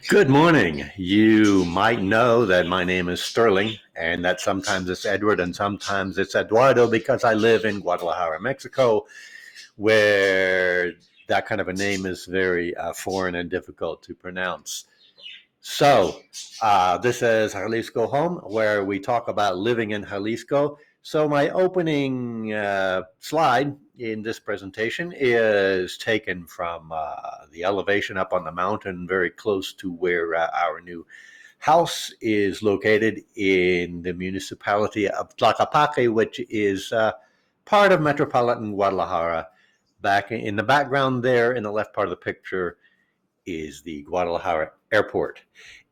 Good morning. You might know that my name is Sterling and that sometimes it's Edward and sometimes it's Eduardo because I live in Guadalajara, Mexico, where that kind of a name is very foreign and difficult to pronounce. This is Jalisco Home, where we talk about living in Jalisco. So, my opening slide in this presentation is taken from the elevation up on the mountain, very close to where our new house is located in the municipality of Tlaquepaque, which is part of metropolitan Guadalajara. Back in the background there, in the left part of the picture, is the Guadalajara airport.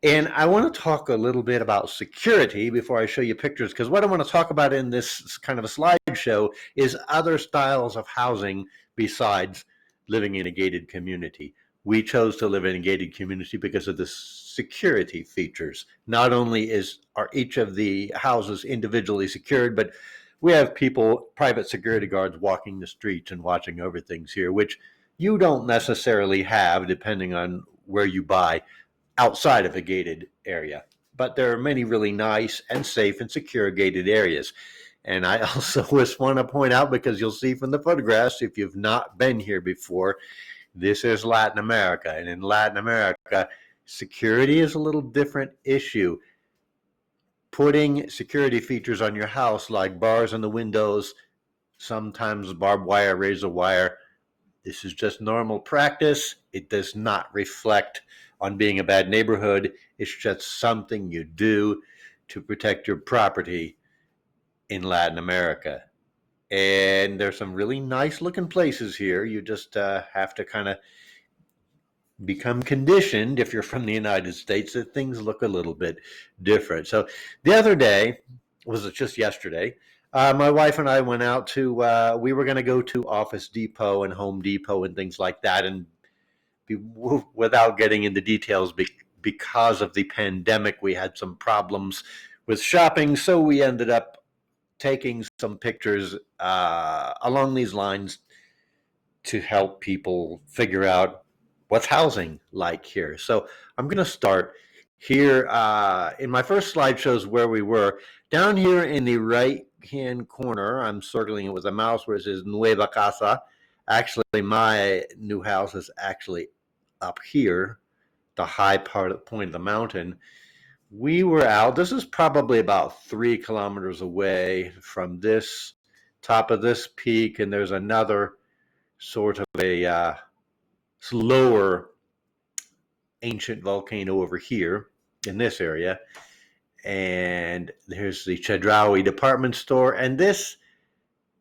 And I want to talk a little bit about security before I show you pictures, because what I want to talk about in this kind of a slideshow is other styles of housing besides living in a gated community. We chose to live in a gated community because of the security features. Not only are each of the houses individually secured, but we have people, private security guards, walking the streets and watching over things here, which you don't necessarily have depending on where you buy outside of a gated area. But there are many really nice and safe and secure gated areas. And I also just want to point out, because you'll see from the photographs, if you've not been here before, this is Latin America. And in Latin America, security is a little different issue. Putting security features on your house, like bars on the windows, sometimes barbed wire, razor wire, this is just normal practice. It does not reflect on being a bad neighborhood. It's just something you do to protect your property in Latin America. And there's some really nice looking places here. You just have to kind of become conditioned, if you're from the United States, that things look a little bit different. So the other day, was it just yesterday, my wife and I went out to, we were going to go to Office Depot and Home Depot and things like that. And without getting into details, because of the pandemic, we had some problems with shopping. So we ended up taking some pictures along these lines to help people figure out what's housing like here. So I'm going to start here. In my first slide shows where we were. Down here in the right-hand corner, I'm circling it with a mouse where it says Nueva Casa. Actually, my new house is actually up here, the high point of the mountain. We were out. This is probably about 3 kilometers away from this top of this peak, and there's another sort of a lower ancient volcano over here in this area. And there's the Chedraui department store. And this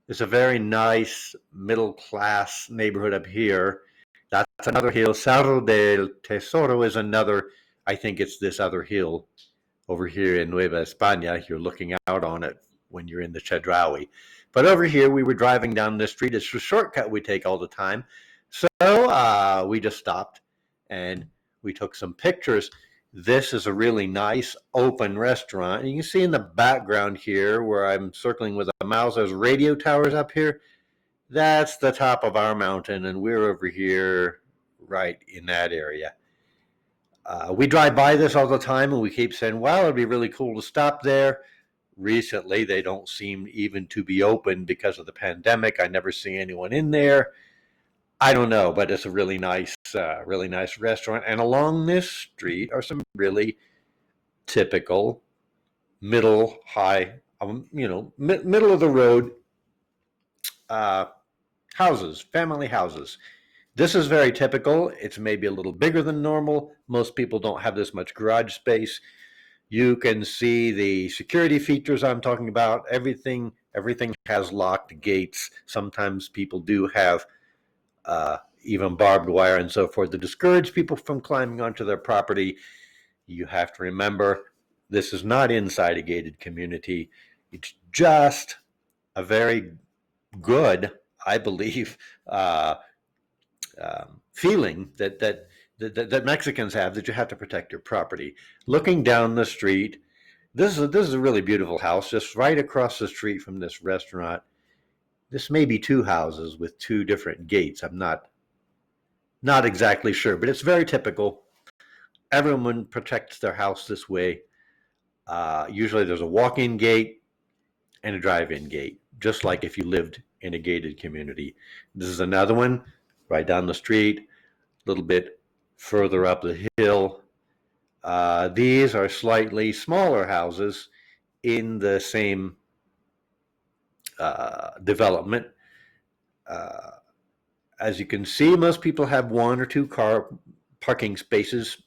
is a very nice middle class neighborhood up here. That's another hill. Cerro del Tesoro is another, I think it's this other hill over here in Nueva España. You're looking out on it when you're in the Chedraui. But over here, we were driving down this street. It's a shortcut we take all the time. So we just stopped and we took some pictures. This is a really nice open restaurant. And you can see in the background here where I'm circling with a mouse, there's radio towers up here. That's the top of our mountain, and we're over here right in that area. We drive by this all the time, and we keep saying, well, it'd be really cool to stop there. Recently, they don't seem even to be open because of the pandemic. I never see anyone in there. I don't know, but it's a really nice restaurant. And along this street are some really typical middle high, middle of the road houses, family houses. This is very typical. It's maybe a little bigger than normal. Most people don't have this much garage space. You can see the security features I'm talking about. Everything has locked gates. Sometimes people do have even barbed wire and so forth to discourage people from climbing onto their property. You have to remember, this is not inside a gated community. It's just a very good, I believe, feeling that Mexicans have, that you have to protect your property. Looking down the street, this is a really beautiful house, just right across the street from this restaurant. This may be 2 houses with 2 different gates. I'm not exactly sure, but it's very typical. everyone protects their house this way. Usually there's a walk-in gate and a drive-in gate, just like if you lived in a gated community. This is another one right down the street, a little bit further up the hill. These are slightly smaller houses in the same development. Uh, as you can see, most people have one or two car parking spaces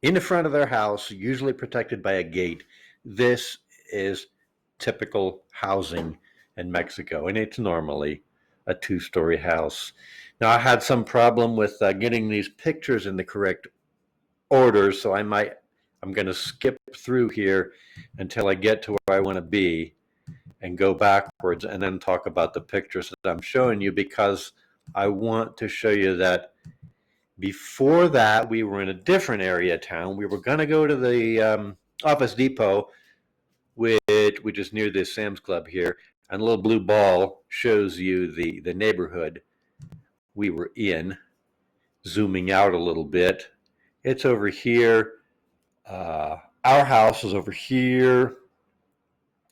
in the front of their house, usually protected by a gate. This is typical housing in Mexico, and it's normally a two-story house. Now, I had some problem with getting these pictures in the correct order, so I'm going to skip through here until I get to where I want to be and go backwards and then talk about the pictures that I'm showing you, because I want to show you that before that we were in a different area of town. We were going to go to the Office Depot, which is near this Sam's Club here, and a little blue ball shows you the neighborhood we were in. Zooming out a little bit, it's over here. Our house is over here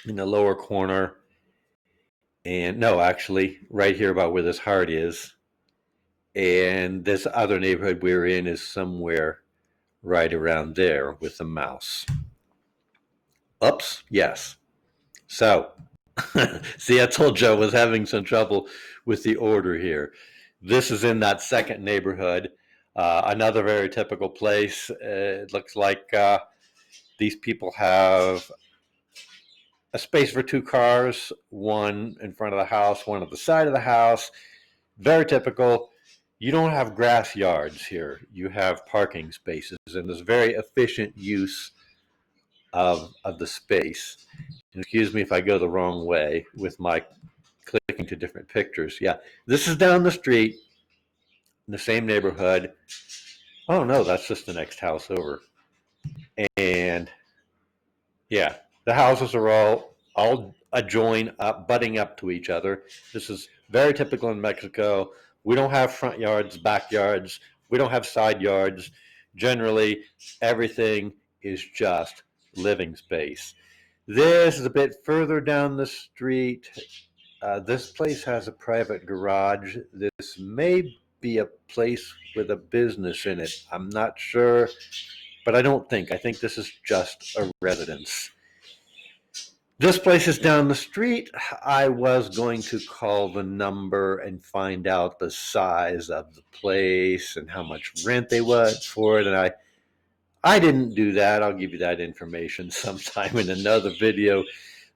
in the lower corner. And no, actually, right here about where this heart is. And this other neighborhood we're in is somewhere right around there with the mouse. Oops, yes. So, see, I told you I was having some trouble with the order here. This is in that second neighborhood. Another very typical place. It looks like these people have a space for two cars, one in front of the house, one at the side of the house. Very typical. You don't have grass yards here. You have parking spaces, and there's very efficient use of the space. And excuse me if I go the wrong way with my clicking to different pictures. Yeah, this is down the street in the same neighborhood. Oh no, that's just the next house over. And yeah, the houses are all adjoin up, butting up to each other. This is very typical in Mexico. We don't have front yards, backyards. We don't have side yards. Generally, everything is just living space. This is a bit further down the street. This place has a private garage. This may be a place with a business in it. I'm not sure, but I don't think. I think this is just a residence. This place is down the street. I was going to call the number and find out the size of the place and how much rent they want for it, and I didn't do that. I'll give you that information sometime in another video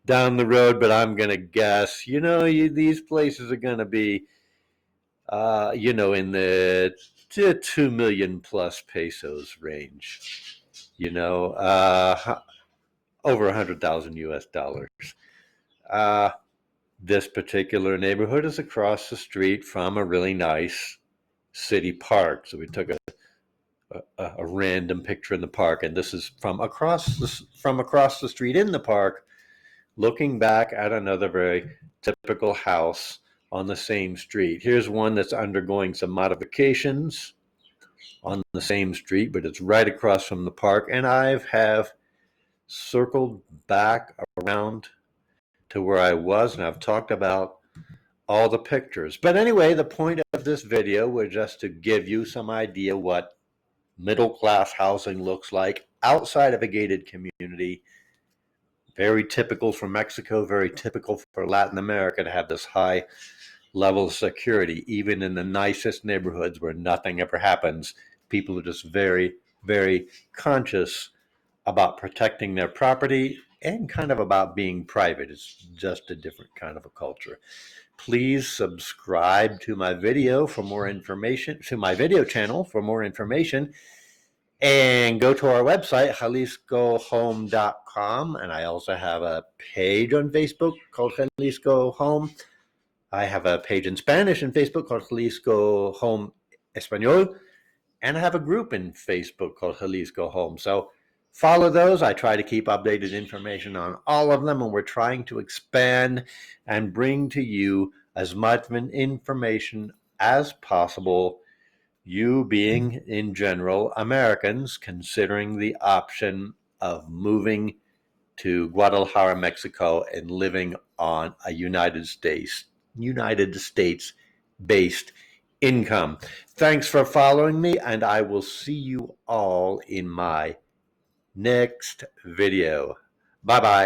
down the road, but I'm going to guess, these places are going to be, in the 2 million plus pesos range, over 100,000 US dollars. This particular neighborhood is across the street from a really nice city park. So we took a random picture in the park, and this is from across the street in the park, looking back at another very typical house on the same street. Here's one that's undergoing some modifications on the same street, but it's right across from the park. And I have circled back around to where I was, and I've talked about all the pictures. But anyway, the point of this video was just to give you some idea what middle-class housing looks like outside of a gated community. Very typical for Mexico, very typical for Latin America to have this high level of security, even in the nicest neighborhoods where nothing ever happens. People are just very, very conscious about protecting their property and kind of about being private. It's just a different kind of a culture. Please subscribe to my video for more information, to my video channel for more information, and go to our website, JaliscoHome.com. And I also have a page on Facebook called Jalisco Home. I have a page in Spanish in Facebook called Jalisco Home Español. And I have a group in Facebook called Jalisco Home. So follow those. I try to keep updated information on all of them, and we're trying to expand and bring to you as much information as possible you being, in general, Americans considering the option of moving to Guadalajara, Mexico, and living on a United States based income. Thanks for following me, and I will see you all in my next video. Bye bye.